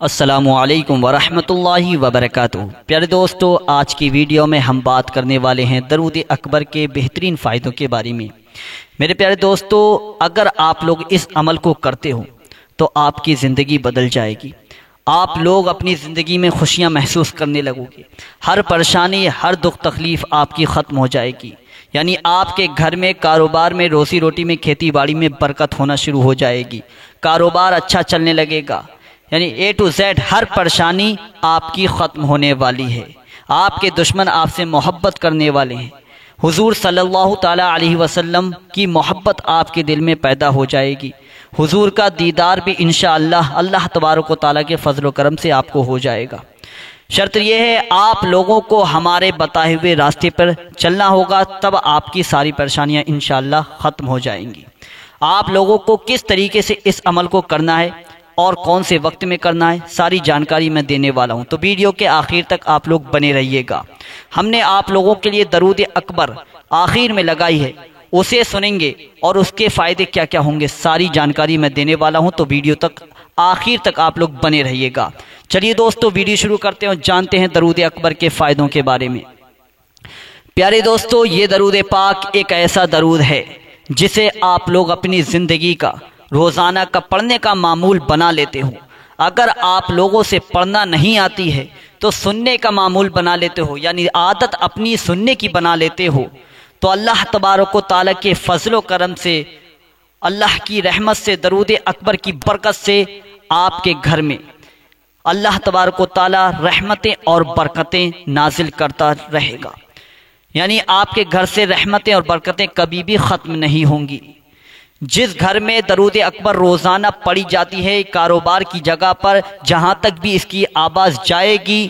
السلام علیکم ورحمۃ اللہ وبرکاتہ۔ پیارے دوستو، آج کی ویڈیو میں ہم بات کرنے والے ہیں درود اکبر کے بہترین فائدوں کے بارے میں۔ میرے پیارے دوستو، اگر آپ لوگ اس عمل کو کرتے ہو تو آپ کی زندگی بدل جائے گی۔ آپ لوگ اپنی زندگی میں خوشیاں محسوس کرنے لگو گے، ہر پریشانی، ہر دکھ تکلیف آپ کی ختم ہو جائے گی۔ یعنی آپ کے گھر میں، کاروبار میں، روزی روٹی میں، کھیتی باڑی میں برکت ہونا شروع ہو جائے گی، کاروبار اچھا چلنے لگے گا۔ یعنی اے ٹو زیڈ ہر پریشانی آپ کی ختم ہونے والی ہے۔ آپ کے دشمن آپ سے محبت کرنے والے ہیں۔ حضور صلی اللہ تعالی علیہ وسلم کی محبت آپ کے دل میں پیدا ہو جائے گی۔ حضور کا دیدار بھی انشاءاللہ اللہ تبارک و تعالیٰ کے فضل و کرم سے آپ کو ہو جائے گا۔ شرط یہ ہے آپ لوگوں کو ہمارے بتائے ہوئے راستے پر چلنا ہوگا، تب آپ کی ساری پریشانیاں انشاءاللہ ختم ہو جائیں گی۔ آپ لوگوں کو کس طریقے سے اس عمل کو کرنا ہے اور کون سے وقت میں کرنا ہے، ساری جانکاری میں دینے والا ہوں، تو ویڈیو کے آخر تک آپ لوگ بنے رہیے گا۔ ہم نے آپ لوگوں کے لیے درود اکبر آخر میں لگائی ہے، اسے سنیں گے اور اس کے فائدے کیا کیا ہوں گے، ساری جانکاری میں دینے والا ہوں، تو ویڈیو تک آخر تک آپ لوگ بنے رہیے گا۔ چلیے دوستو، ویڈیو شروع کرتے ہیں اور جانتے ہیں درود اکبر کے فائدوں کے بارے میں۔ پیارے دوستو، یہ درود پاک ایک ایسا درود ہے جسے آپ لوگ اپنی زندگی کا روزانہ کا پڑھنے کا معمول بنا لیتے ہو۔ اگر آپ لوگوں سے پڑھنا نہیں آتی ہے تو سننے کا معمول بنا لیتے ہو، یعنی عادت اپنی سننے کی بنا لیتے ہو، تو اللہ تبارک و تعالیٰ کے فضل و کرم سے، اللہ کی رحمت سے، درود اکبر کی برکت سے آپ کے گھر میں اللہ تبارک و تعالیٰ رحمتیں اور برکتیں نازل کرتا رہے گا۔ یعنی آپ کے گھر سے رحمتیں اور برکتیں کبھی بھی ختم نہیں ہوں گی۔ جس گھر میں درود اکبر روزانہ پڑھی جاتی ہے، کاروبار کی جگہ پر جہاں تک بھی اس کی آواز جائے گی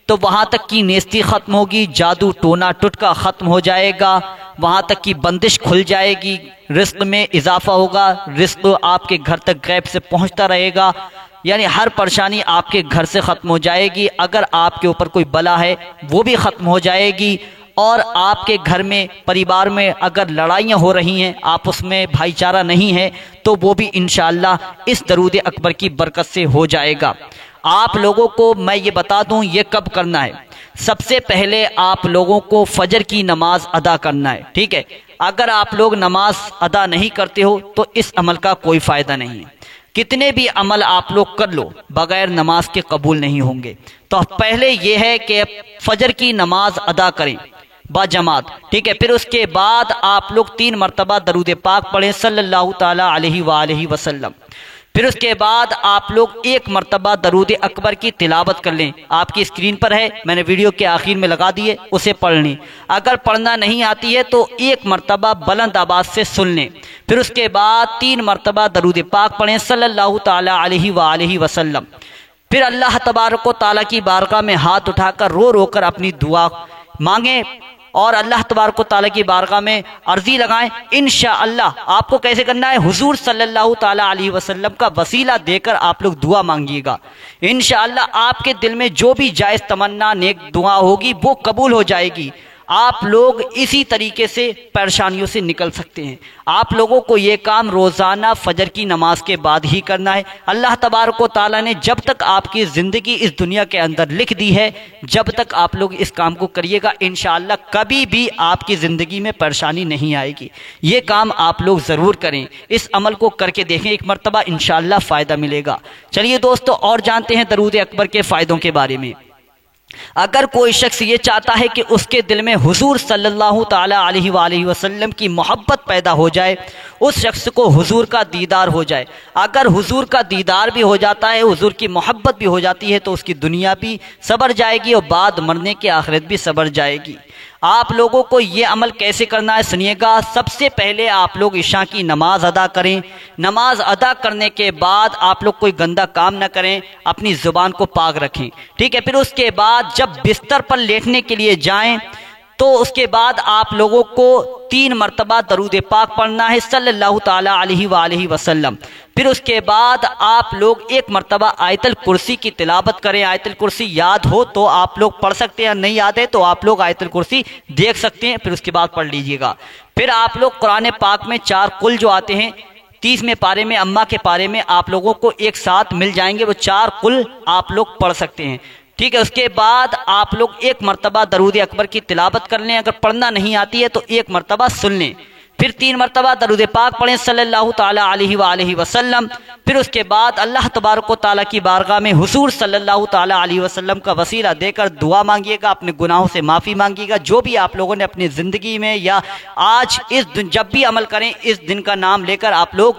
تو وہاں تک کی نیستی ختم ہوگی، جادو ٹونا ٹٹکا ختم ہو جائے گا، وہاں تک کی بندش کھل جائے گی، رزق میں اضافہ ہوگا، رزق آپ کے گھر تک غیب سے پہنچتا رہے گا۔ یعنی ہر پریشانی آپ کے گھر سے ختم ہو جائے گی۔ اگر آپ کے اوپر کوئی بلا ہے وہ بھی ختم ہو جائے گی، اور آپ کے گھر میں، پریوار میں اگر لڑائیاں ہو رہی ہیں، آپس میں بھائی چارہ نہیں ہے، تو وہ بھی انشاءاللہ اس درود اکبر کی برکت سے ہو جائے گا۔ آپ لوگوں کو میں یہ بتا دوں یہ کب کرنا ہے۔ سب سے پہلے آپ لوگوں کو فجر کی نماز ادا کرنا ہے، ٹھیک ہے؟ اگر آپ لوگ نماز ادا نہیں کرتے ہو تو اس عمل کا کوئی فائدہ نہیں ہے۔ کتنے بھی عمل آپ لوگ کر لو، بغیر نماز کے قبول نہیں ہوں گے۔ تو پہلے یہ ہے کہ فجر کی نماز ادا کریں با جماعت، ٹھیک ہے؟ پھر اس کے بعد آپ لوگ 3 مرتبہ درود پاک پڑھیں صلی اللہ تعالی علیہ وآلہ وسلم۔ پھر اس کے بعد آپ لوگ 1 مرتبہ درود اکبر کی تلاوت کر لیں، آپ کی اسکرین پر ہے، میں نے ویڈیو کے آخر میں لگا دیے، اسے پڑھ لیں۔ اگر پڑھنا نہیں آتی ہے تو 1 مرتبہ بلند آواز سے سن لیں۔ پھر اس کے بعد 3 مرتبہ درود پاک پڑھیں صلی اللہ تعالی علیہ وآلہ وسلم۔ پھر اللہ تبارک و تعالیٰ کی بارگاہ میں ہاتھ اٹھا کر رو رو کر اپنی دعا مانگیں اور اللہ تبارک و تعالیٰ کی بارگاہ میں عرضی لگائیں۔ انشاءاللہ آپ کو کیسے کرنا ہے؟ حضور صلی اللہ تعالیٰ علیہ وسلم کا وسیلہ دے کر آپ لوگ دعا مانگیے گا۔ انشاءاللہ آپ کے دل میں جو بھی جائز تمنا نیک دعا ہوگی وہ قبول ہو جائے گی۔ آپ لوگ اسی طریقے سے پریشانیوں سے نکل سکتے ہیں۔ آپ لوگوں کو یہ کام روزانہ فجر کی نماز کے بعد ہی کرنا ہے۔ اللہ تبارک و تعالیٰ نے جب تک آپ کی زندگی اس دنیا کے اندر لکھ دی ہے، جب تک آپ لوگ اس کام کو کریے گا، انشاءاللہ کبھی بھی آپ کی زندگی میں پریشانی نہیں آئے گی۔ یہ کام آپ لوگ ضرور کریں، اس عمل کو کر کے دیکھیں، 1 مرتبہ انشاءاللہ فائدہ ملے گا۔ چلیے دوستو، اور جانتے ہیں درود اکبر کے فائدوں کے بارے میں۔ اگر کوئی شخص یہ چاہتا ہے کہ اس کے دل میں حضور صلی اللہ تعالی علیہ وآلہ وسلم کی محبت پیدا ہو جائے، اس شخص کو حضور کا دیدار ہو جائے، اگر حضور کا دیدار بھی ہو جاتا ہے، حضور کی محبت بھی ہو جاتی ہے، تو اس کی دنیا بھی سنور جائے گی اور بعد مرنے کی آخرت بھی سنور جائے گی۔ آپ لوگوں کو یہ عمل کیسے کرنا ہے سنیے گا۔ سب سے پہلے آپ لوگ عشاء کی نماز ادا کریں۔ نماز ادا کرنے کے بعد آپ لوگ کوئی گندا کام نہ کریں، اپنی زبان کو پاک رکھیں، ٹھیک ہے؟ پھر اس کے بعد جب بستر پر لیٹنے کے لیے جائیں تو اس کے بعد آپ لوگوں کو 3 مرتبہ درود پاک پڑھنا ہے صلی اللہ تعالی علیہ وآلہ وسلم۔ پھر اس کے بعد آپ لوگ 1 مرتبہ آیت الکرسی کی تلاوت کریں۔ آیت الکرسی یاد ہو تو آپ لوگ پڑھ سکتے ہیں، نہیں یاد ہے تو آپ لوگ آیت الکرسی دیکھ سکتے ہیں، پھر اس کے بعد پڑھ لیجئے گا۔ پھر آپ لوگ قرآن پاک میں 4 قل جو آتے ہیں 30ویں پارے میں اما کے پارے میں آپ لوگوں کو ایک ساتھ مل جائیں گے، وہ 4 قل آپ لوگ پڑھ سکتے ہیں، ٹھیک ہے۔ اس کے بعد آپ لوگ ایک مرتبہ درود اکبر کی تلاوت کر لیں، اگر پڑھنا نہیں آتی ہے تو ایک مرتبہ سن لیں، پھر 3 مرتبہ درود پاک پڑھیں صلی اللہ تعالی علیہ وآلہ وسلم، پھر اس کے بعد اللہ تبارک و تعالیٰ کی بارگاہ میں حضور صلی اللہ تعالی علیہ وسلم کا وسیلہ دے کر دعا مانگیے گا، اپنے گناہوں سے معافی مانگیے گا، جو بھی آپ لوگوں نے اپنی زندگی میں یا آج اس دن جب بھی عمل کریں اس دن کا نام لے کر آپ لوگ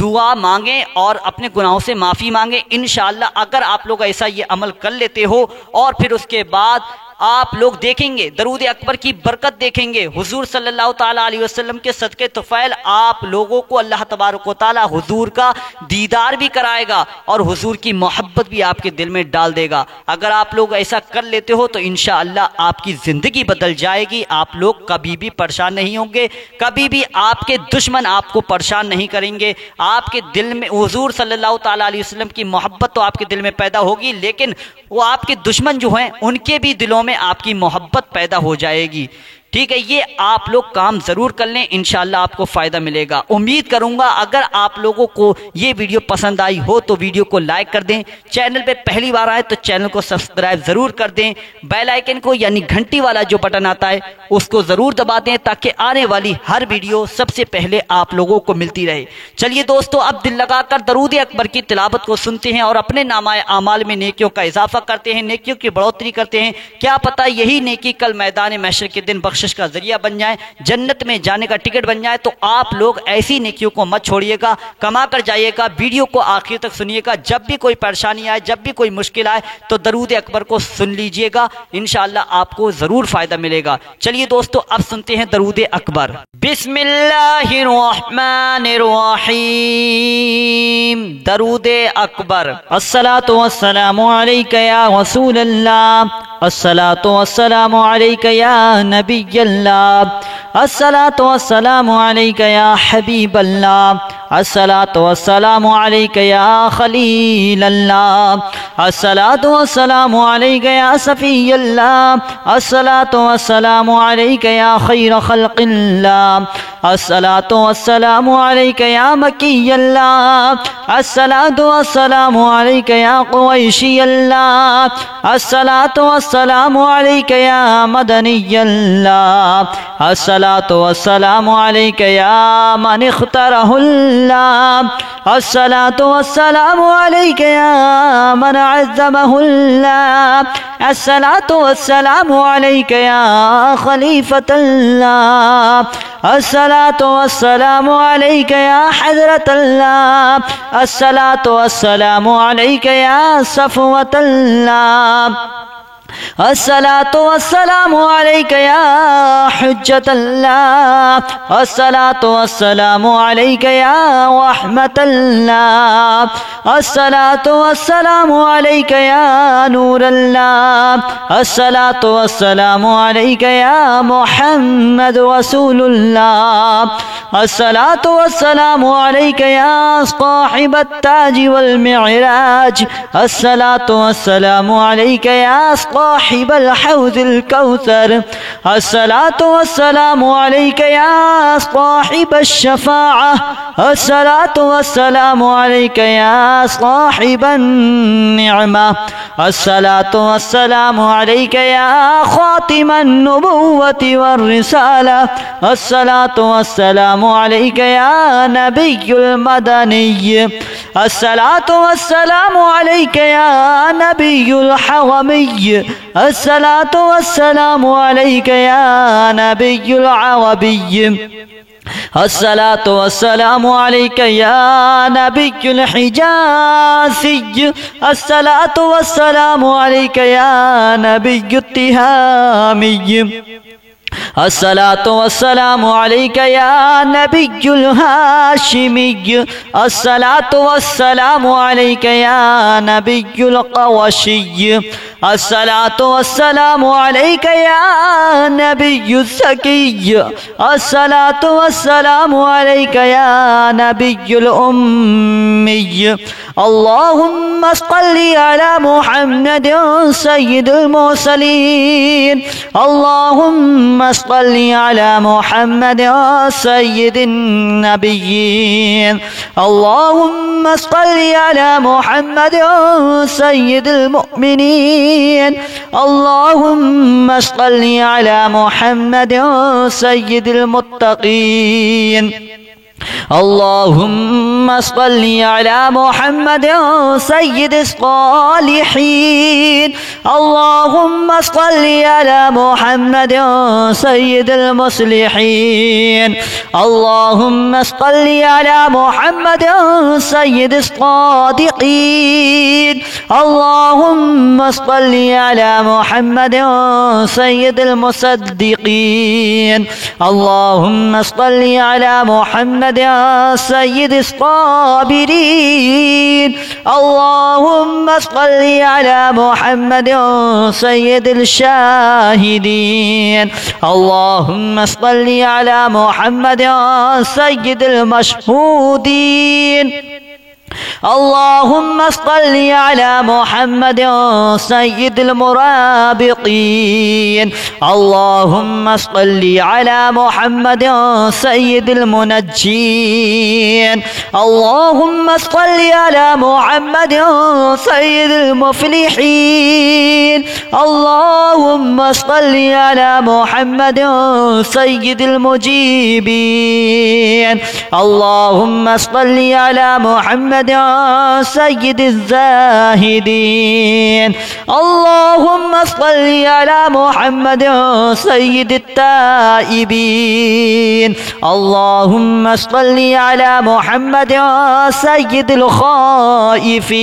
دعا مانگیں اور اپنے گناہوں سے معافی مانگیں۔ انشاءاللہ اگر آپ لوگ ایسا یہ عمل کر لیتے ہو اور پھر اس کے بعد آپ لوگ دیکھیں گے درود اکبر کی برکت دیکھیں گے، حضور صلی اللہ تعالی علیہ وسلم کے صدقے طفیل آپ لوگوں کو اللہ تبارک و تعالی حضور کا دیدار بھی کرائے گا اور حضور کی محبت بھی آپ کے دل میں ڈال دے گا۔ اگر آپ لوگ ایسا کر لیتے ہو تو انشاءاللہ آپ کی زندگی بدل جائے گی، آپ لوگ کبھی بھی پریشان نہیں ہوں گے، کبھی بھی آپ کے دشمن آپ کو پریشان نہیں کریں گے، آپ کے دل میں حضور صلی اللہ تعالی علیہ وسلم کی محبت تو آپ کے دل میں پیدا ہوگی، لیکن وہ آپ کے دشمن جو ہیں ان کے بھی دلوں میں آپ کی محبت پیدا ہو جائے گی، ٹھیک ہے۔ یہ آپ لوگ کام ضرور کر لیں، انشاءاللہ آپ کو فائدہ ملے گا۔ امید کروں گا اگر آپ لوگوں کو یہ ویڈیو پسند آئی ہو تو ویڈیو کو لائک کر دیں، چینل پہ پہلی بار آئے تو چینل کو سبسکرائب ضرور کر دیں، بیل آئیکن کو یعنی گھنٹی والا جو بٹن آتا ہے اس کو ضرور دبا دیں تاکہ آنے والی ہر ویڈیو سب سے پہلے آپ لوگوں کو ملتی رہے۔ چلیے دوستو اب دل لگا کر درود اکبر کی تلاوت کو سنتے ہیں اور اپنے نامہ اعمال میں نیکیوں کا اضافہ کرتے ہیں، نیکیوں کی بڑھوتری کرتے ہیں، کیا پتہ یہی نیکی کل میدان محشر کے دن بخشش کا ذریعہ بن جائے، جنت میں جانے کا ٹکٹ بن جائے۔ تو آپ لوگ ایسی نیکیوں کو مت چھوڑیے گا، کما کر جائیے گا، ویڈیو کو آخر تک سنیے گا، جب بھی کوئی پریشانی آئے، جب بھی کوئی مشکل آئے تو درود اکبر کو سن لیجئے گا، انشاءاللہ آپ کو ضرور فائدہ ملے گا۔ چلیے دوستو اب سنتے ہیں درود اکبر۔ بسم اللہ الرحمن الرحیم، درود اکبر۔ الصلاۃ والسلام علیک یا رسول اللہ، الصلاۃ والسلام علیک یا نبی اللہ، الصلاۃ والسلام علیک یا حبیب اللہ، الصلاۃ والسلام علیک یا خلیل اللہ، الصلاۃ والسلام علیک یا صفی اللہ، الصلاۃ والسلام علیک یا خیر خلق اللہ، الصلاۃ والسلام علیک یا مکی اللہ، الصلاۃ والسلام علیک یا قریشی اللہ، الصلاۃ والسلام علیک یا مدنی اللہ، الصلاۃ والسلام علیک یا من اخترہ اللہ، الصلاۃ والسلام علیک یا من عظمہ اللہ، الصلاۃ والسلام علیک یا خلیفۃ اللہ، الصلاۃ والسلام علیک یا حضرت اللہ، الصلاۃ والسلام علیک یا صفوۃ اللہ، الصلاۃ والسلام علیک یا حجت اللہ، الصلاۃ والسلام علیک یا رحمت اللہ، الصلاۃ والسلام علیک یا نور اللہ، الصلاۃ والسلام علیک یا محمد رسول اللہ، الصلاۃ والسلام علیک یا صاحب التاج والمعراج، الصلاۃ والسلام علیک یا صاحب الحوض الكوثر، الصلاۃ والسلام علیک یا صاحب الشفاعہ، الصلاۃ والسلام علیک یا صاحب النعمہ، الصلاۃ والسلام علیک یا خاتم النبوۃ والرسالہ، الصلاۃ والسلام علیک یا نبی المدنی، الصلاۃ والسلام علیک یا نبی الحرمی، الصلاۃ والسلام علیک یا نبی العربی، الصلاۃ والسلام علیک یا نبی الحجازی، الصلاۃ والسلام علیک یا نبی التہامی، الصلاۃ والسلام علیک یا نبی الہاشمی، الصلاۃ والسلام علیک یا نبی القرشی، الصلاۃ والسلام علیک یا نبی الزکی، الصلاۃ والسلام علیک یا نبی الامی، اللہم صل علی محمد سید المرسلین، اللہم صل على محمد سيد النبيين اللهم صل على محمد سيد المؤمنين اللهم صل على محمد سيد المتقين اللهم صل على محمد سيد الصالحين اللهم صل على محمد سيد المصلحين اللهم صل على محمد سيد الصادقين اللهم صل على محمد سيد المصدقين اللهم صل على محمد سيد الصابرين اللهم صل على محمد سيد الشاهدين اللهم صل على محمد سيد المشهودين اللهم صل على محمد سيد المرابطين اللهم صل على محمد سيد المنجين اللهم صل على محمد سيد المفلحين اللهم صل على محمد سيد المجيبين اللهم صل على محمد سيد الزاهدين اللهم صل على محمد سيد التائبين اللهم صل على محمد سيد الخائفين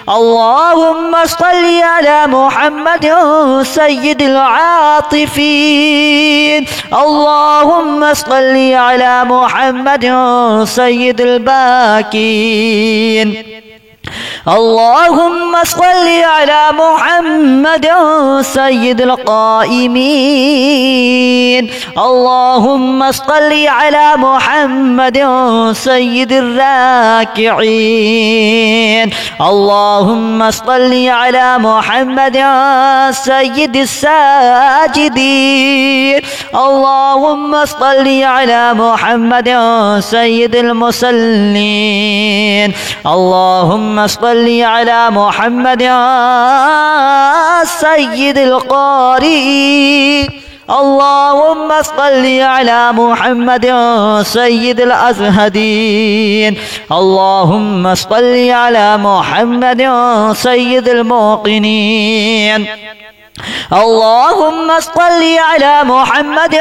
اللهم صل على محمد سيد العاطفين اللهم صل على محمد سيد الباكين اللهم صل على محمد سيد القائمين اللهم صل على محمد سيد الراكعين اللهم صل على محمد سيد الساجدين اللهم صل على محمد سيد المصلين اللهم صل على محمد سيد القارئين اللهم صل على محمد سيد الأزهدين اللهم صل على محمد سيد الموقنين اللهم صل على محمد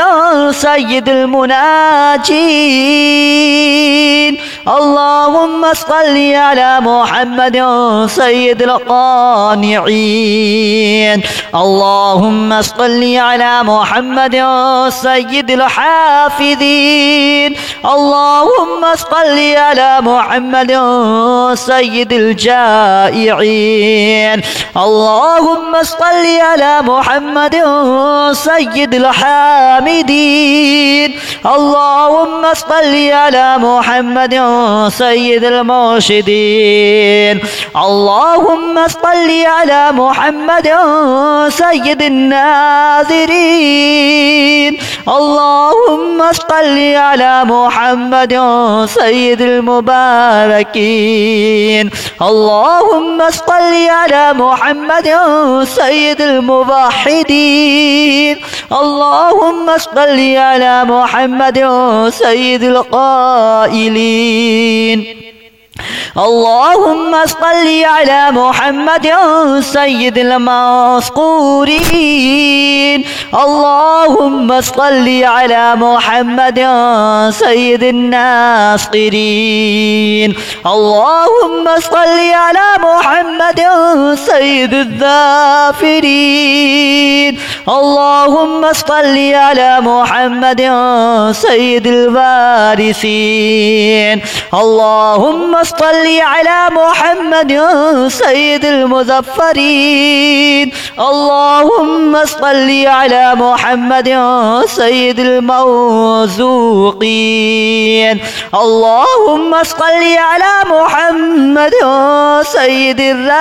سيد المناجين اللهم صل على محمد سيد القانعين اللهم صل على محمد سيد الحافظين اللهم صل على محمد سيد الجائعين اللهم صل على محمد سيد الحامدين اللهم صل على محمد سيد المرشدين اللهم صل على محمد سيد الناذرين اللهم صل على محمد سيد المباركين اللهم صل على محمد سيد الموحدين اللهم صل على محمد سيد القائلين اللهم صل على محمد سيد المذكورين اللهم صل على محمد سيد الناصرين اللهم صل على محمد سيد الذافرين اللهم صل على محمد سيد الوارثين اللهم صل على محمد سيد المظفرين اللهم صل على محمد سيد الموزوقين اللهم صل على محمد سيد الراشدين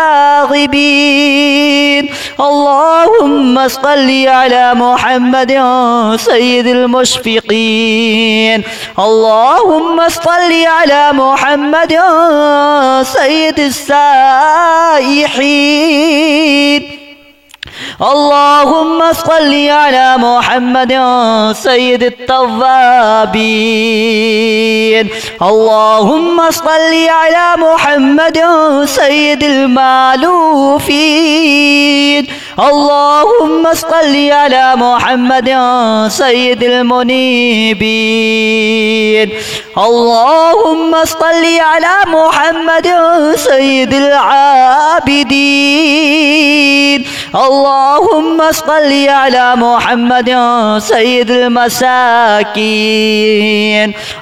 الراغبين. اللهم صل على محمد سيد المشفقين. اللهم صل على محمد سيد السائحين. اللهم صل على محمد سيد التوابين. اللهم صل على محمد سيد المالوفين. اللهم صل على محمد سيد المنيبين. اللهم صل على محمد سيد العابدين. اللهم صل على محمد سيد المساكين.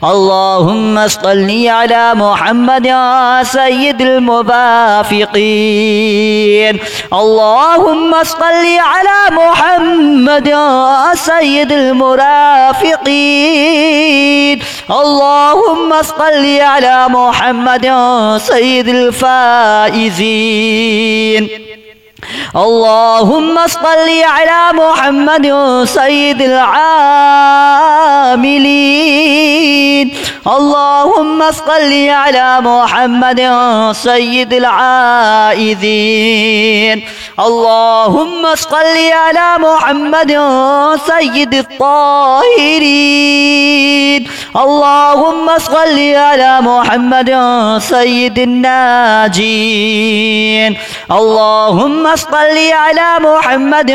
اللهم صل على محمد سيد المبافقين. اللهم صل على محمد سيد المرافقين. اللهم صل على محمد سيد الفائزين. اللهم صل على محمد سيد العاملين. اللهم صل على محمد سيد العائذين. اللهم صل على محمد سيد الطاهرين. اللهم صل على محمد سيد الناجين. اللهم صل على محمد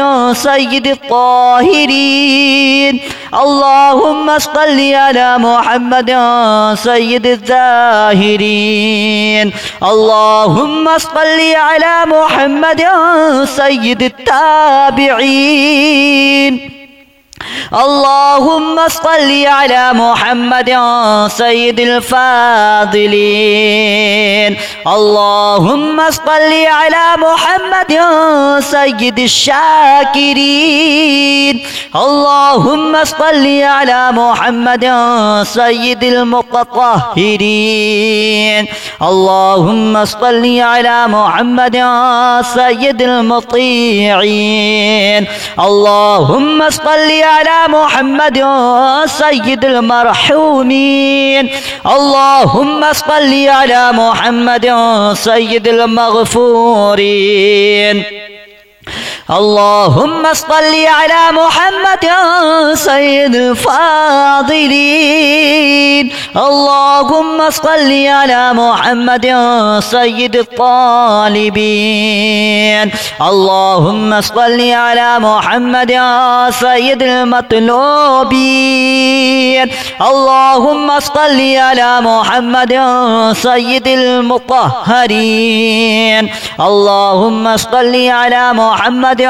سيد الطاهرين. اللهم صل على محمد سيد الزاهرين. اللهم صل على محمد سيد التابعين. اللهم صل على محمد سيد الفاضلين. اللهم صل على محمد سيد الشاكرين. اللهم صل على محمد سيد المتطهرين. اللهم صل على محمد سيد المطيعين. اللهم صل على محمد سيد المرحومين. اللهم صل على محمد سيد المغفورين. اللهم صل على محمد سيد الفاضلين. اللهم صل على محمد سيد الطالبين. اللهم صل على محمد سيد المطلوبين. اللهم صل على محمد سيد المطهرين. اللهم صل على محمد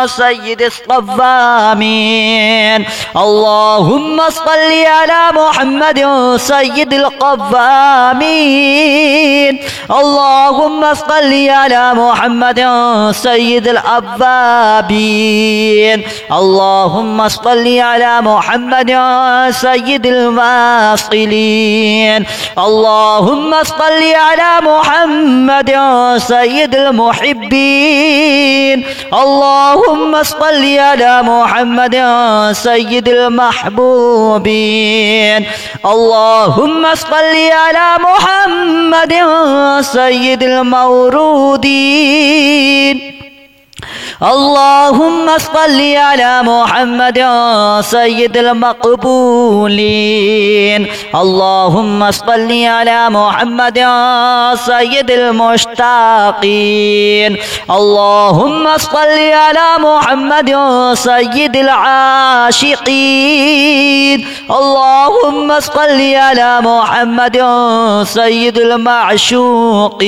سيد الصوامين. اللهم صل على محمد سيد القوامين. اللهم صل على محمد سيد الأوابين. اللهم صل على محمد سيد الواصلين. اللهم صل على محمد سيد المحبين. اللهم صل على محمد سيد المحبوبين. اللهم صل على محمد سيد المورودين. اللهم صل على محمد سيد المقبولين. اللهم صل على محمد سيد المشتاقين. اللهم صل على محمد سيد العاشقين. اللهم صل على محمد سيد المعشوقين.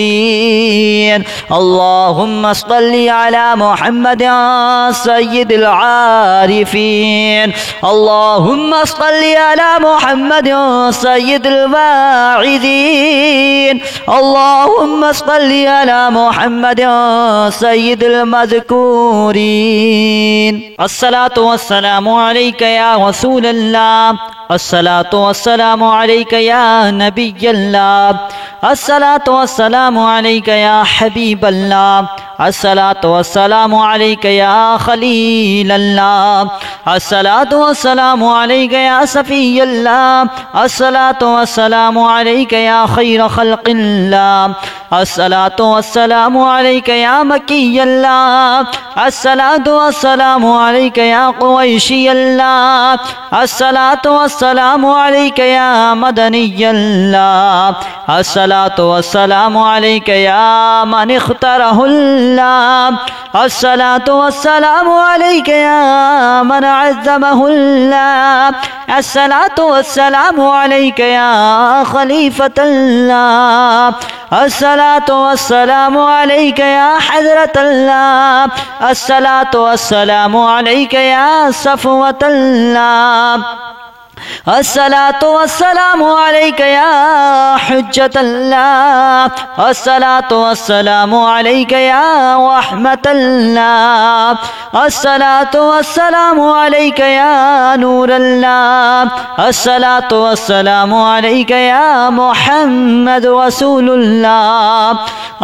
اللهم صل على محمد سيد العارفين. اللهم صل على محمد سيد الواعظين. اللهم صل على محمد سيد المذكورين. الصلاة والسلام عليك يا رسول الله अस्सलातु वस्सलामु अलैका या नबियल्लाह, अस्सलातु वस्सलामु अलैका या हबीबल्लाह, अस्सलातु वस्सलामु अलैका या खलीलल्लाह, अस्सलातु वस्सलामु अलैका या सफीयल्लाह, अस्सलातु वस्सलामु अलैका या खैर खल्क़िल्लाह, अस्सलातु वस्सलामु अलैका या मक्कियल्लाह, अस्सलातु वस्सलामु अलैका या कुरैशियल्लाह, अस्सलातु वस्सलामु अलैका या मदनियल्लाह, अस्सलातु वस्सलामु अलैका या मन इख्तरहुल्लाह, अस्सलातु वस्सलामु अलैका या मन अज़्ज़महुल्लाह, अस्सलातु वस्सलामु अलैका या खलीफतल्लाह, अस्सलातु वस्सलामु अलैका या हज़रतल्लाह, अस्सलातु वस्सलामु अलैका या सफ़वतल्लाह, अस्सलातु वस्सलामु अलैका या हुज्जतल्लाह, अस्सलातु वस्सलामु अलैका या रहमतल्लाह, अस्सलातु वस्सलामु अलैका या नूरल्लाह, अस्सलातु वस्सलामु अलैका या मुहम्मद रसूलुल्लाह,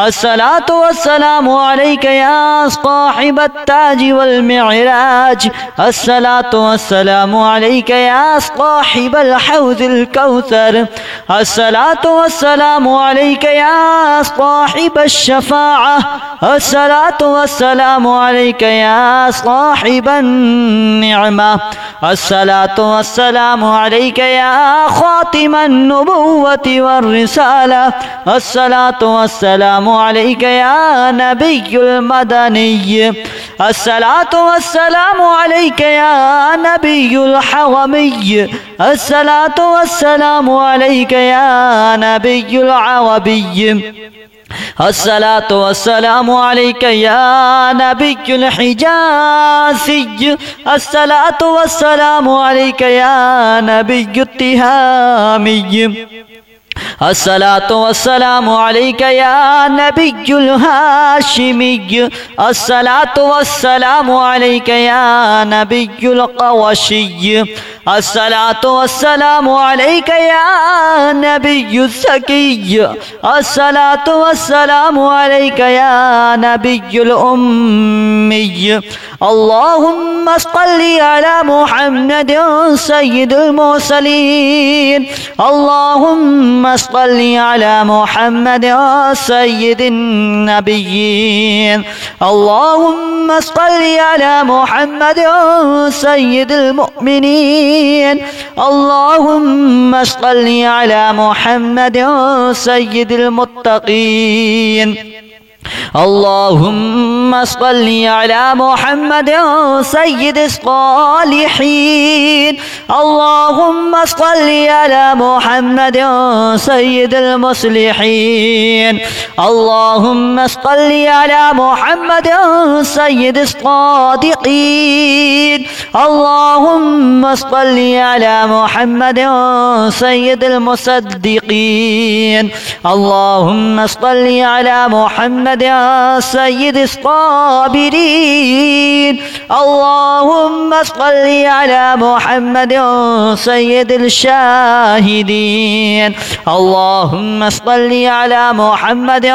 अस्सलातु वस्सलामु अलैका या साहिबत ताज वल मिअराज, अस्सलातु वस्सलामु अलैका या साहिबल हौज़िल कौसर, अस्सलातु वस्सलामु अलैका या साहिबश शफ़ाअह, अस्सलातु वस्सलामु अलैका या साहिबन निअमा, अस्सलातु वस्सलामु अलैका या खातिमन नुबुव्वति वर रिसाला, अस्सलातु वस्सलामु अलैका या नबियुल मदनी, अस्सलातु वस्सलामु अलैका या नबियुल हरमी, अस्सलातु वस्सलामु अलैका या नबियुल अरबी, अस्सलातु वस्सलामु अलैका या नबियुल हिजाज़ी, अस्सलातु वस्सलामु अलैका या नबियुत तिहामी, अस्सलातु वस्सलामु अलैका या नबियुल हाशिमी, अस्सलातु वस्सलामु अलैका या नबियुल क़ुरैशी, अस्सलातु वस्सलामु अलैका या नबियुस ज़की, अस्सलातु वस्सलामु अलैका या नबियुल उम्मी, अल्लाहुम्मा सल्लि अला मुहम्मद सय्यिदुल मुरसलीन, अल्लाहुम्मा सल्लि अला मुहम्मद सय्यिदिन नबिय्यीन, अल्लाहुम्मा सल्लि अला मुहम्मद सय्यिदिल मुमिनीन, अल्लाहुम्मा सल्लि अला मुहम्मद सय्यिदिल मुत्तक़ीन, अल्लाहुम्मा सल्लि अला मुहम्मद सय्यिदिस सालिहीन, अल्लाहुम्मा सल्लि अला मुहम्मद सय्यिदिल मुस्लिहीन, अल्लाहुम्मा सल्लि अला मुहम्मद सय्यिदिस सादिक़ीन, अल्लाहुम्मा सल्लि अला मुहम्मद सय्यिदिल मुसद्दिक़ीन, अल्लाहुम्मा सल्लि अला मुहम्मद सय्यिदिस साबिरीन, अल्लाहुम्मा सल्लि अला मुहम्मद सय्यिदिल शाहिदीन, अल्लाहुम्मा सल्लि अला मुहम्मद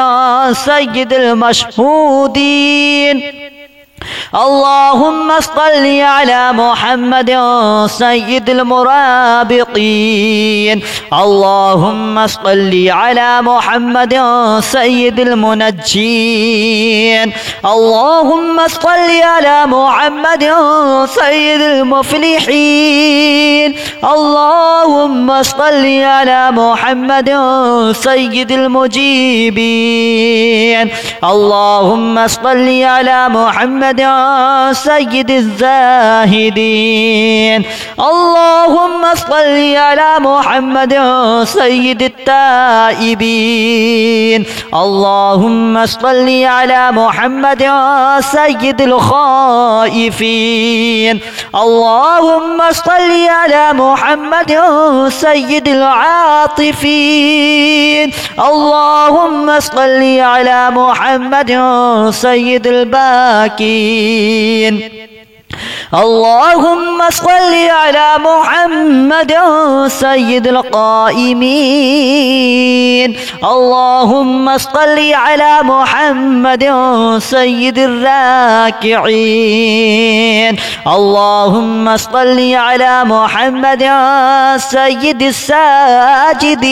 सय्यिदिल मशहूदीन, अल्लाहुम्मा सल्लि अला मुहम्मद सय्यिदिल मुराबिकीन, अल्लाहुम्मा सल्लि अला मुहम्मद सय्यिदिल मुनज्जीन, अल्लाहुम्मा सल्लि अला मुहम्मद सय्यिदिल मुफलिहीन, अल्लाहुम्मा सल्लि अला मुहम्मद सय्यिदिल मुजीबीन, अल्लाहुम्मा सल्लि अला मुहम्मद सय्यिदिज़ ज़ाहिदीन, अल्लाहुम्मा सल्लि अला मुहम्मद सय्यिदित ताइबीन, अल्लाहुम्मा सल्लि अला मुहम्मद सय्यिदिल खाइफीन, अल्लाहुम्मा सल्लि अला मुहम्मद सय्यिदिल आतिफीन, अल्लाहुम्मा सल्लि अला मुहम्मद सय्यिदिल बाकीन, اللهم صل على محمد سيد القائمين. اللهم صل على محمد سيد الراكعين. اللهم صل على محمد سيد الساجدين.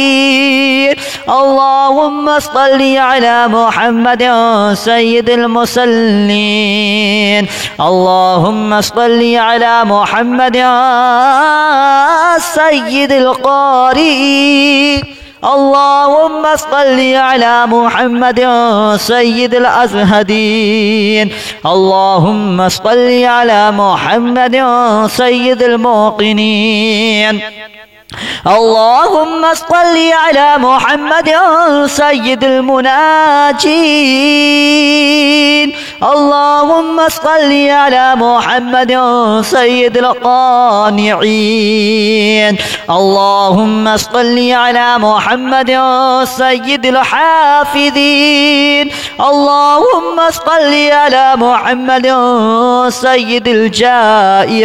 اللهم صل على محمد سيد المصلين. اللهم صل على محمد سيد القارئين. اللهم صل على محمد سيد الأزهدين. اللهم صل على محمد سيد الموقنين. اللهم صل على محمد سيد المناجين. اللهم صل على محمد سيد القانعين. اللهم صل على محمد سيد الحافظين. اللهم صل على محمد سيد الجائعين.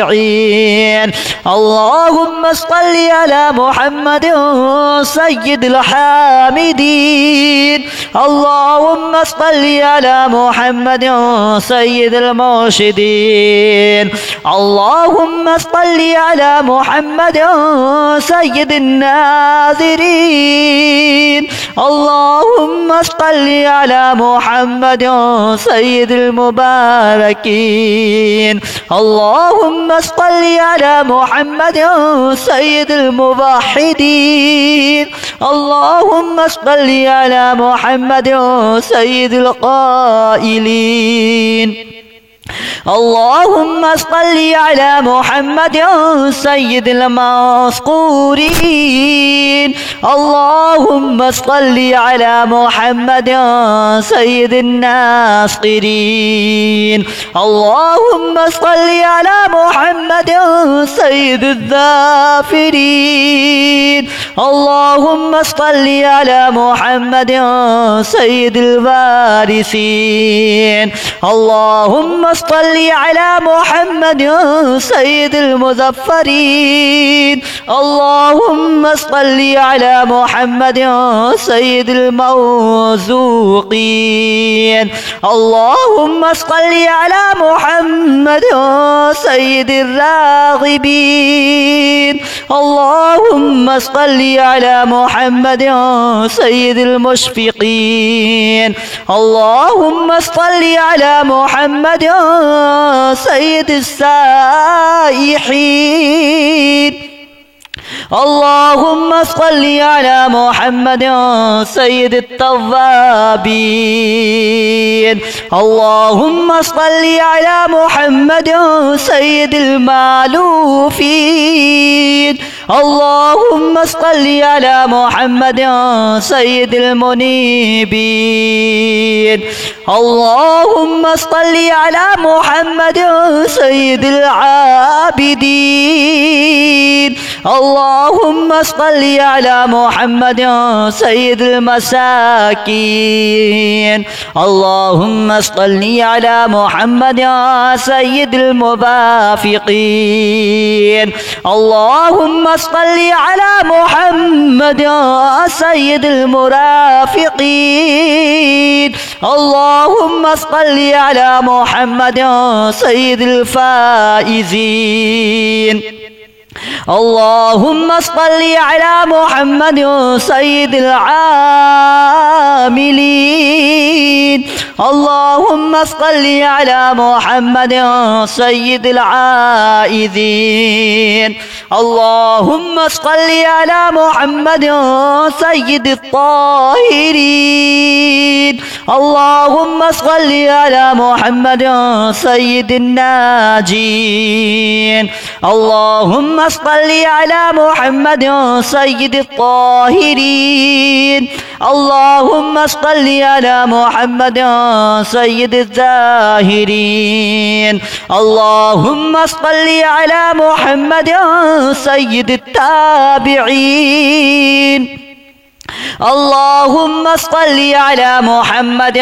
اللهم صل على محمد سيد الحامدين. اللهم صل على محمد سيد المرشدين. اللهم صل على محمد سيد الناذرين. اللهم صل على محمد سيد المباركين. اللهم صل على محمد سيد الموحدين. اللهم صل على محمد سيد القائلين. اللهم صل على محمد سيد المذكورين. اللهم صل على محمد سيد الناصرين. اللهم صل على محمد سيد الذاكرين. اللهم صل على محمد سيد الوارثين. اللهم صل على محمد سيد المظفرين. اللهم صل على محمد سيد الموزوقين. اللهم صل على محمد سيد الراغبين. اللهم صل على محمد سيد المشفقين. اللهم صل على محمد سيد السائحين. اللهم صل على محمد سيد التوابين. اللهم صل على محمد سيد المالوفين. اللهم صل على محمد سيد المنيبين. اللهم صل على محمد سيد العابدين. اللهم صل على محمد سيد المساكين. اللهم صل على محمد سيد الموافقين. اللهم صل على محمد سيد المرافقين. اللهم صل على محمد سيد الفائزين. اللهم صل على محمد سيد العاملين. اللهم صل على محمد سيد العائذين. اللهم صل على محمد سيد الطاهرين. اللهم صل على محمد سيد الناجين. اللهم صل على محمد سيد الطاهرين. اللهم صل على محمد سيد الزاهرين. اللهم صل على محمد سيد التابعين. اللهم صل على محمد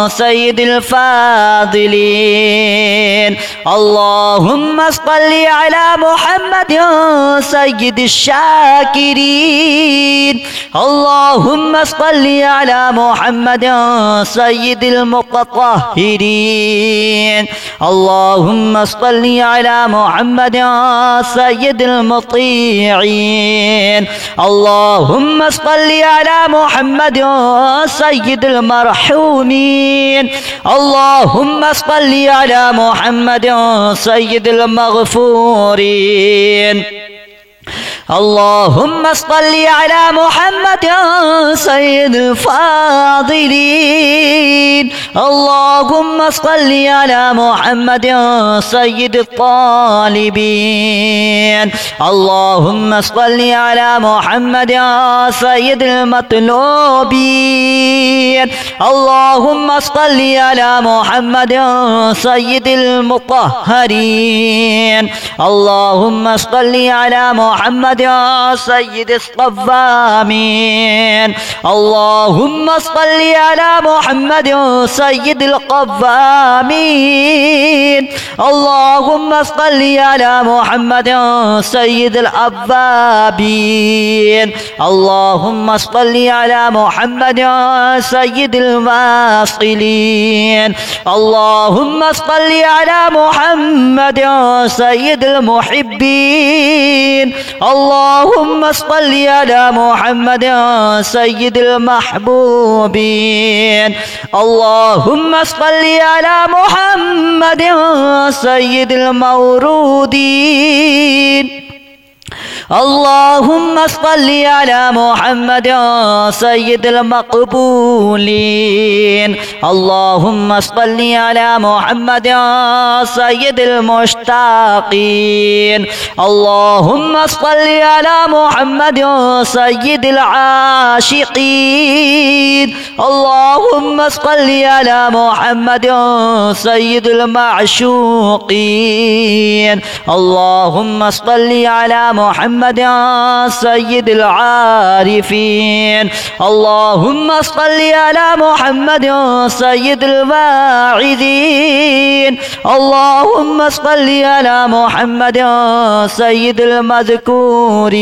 سيد الفاضلين. اللهم صل على محمد سيد الشاكرين. اللهم صل على محمد سيد المتطهرين. اللهم صل على محمد سيد المطيعين. اللهم صل على محمد سيد المرحومين. اللهم صل على محمد سيد المغفورين. اللهم صل على محمد سيد الفاضلين. اللهم صل على محمد سيد الطالبين. اللهم صل على محمد سيد المطلوبين. اللهم صل على محمد سيد المطهرين. اللهم صل على محمد سيد الصوامين. اللهم صل على محمد سيد القوامين. اللهم صل على محمد سيد الأوابين. اللهم صل على محمد سيد الواصلين. اللهم صل على محمد سيد المحبين. اللهم صل على محمد سيد المحبوبين. اللهم صل على محمد سيد المورودين. اللهم صل على محمد سيد المقبولين. اللهم صل على محمد سيد المشتاقين. اللهم صل على محمد سيد العاشقين. اللهم صل على محمد سيد المعشوقين. اللهم صل على محمد سيد العارفين. اللهم صل على محمد سيد الواعظين. اللهم صل على محمد سيد المذكورين.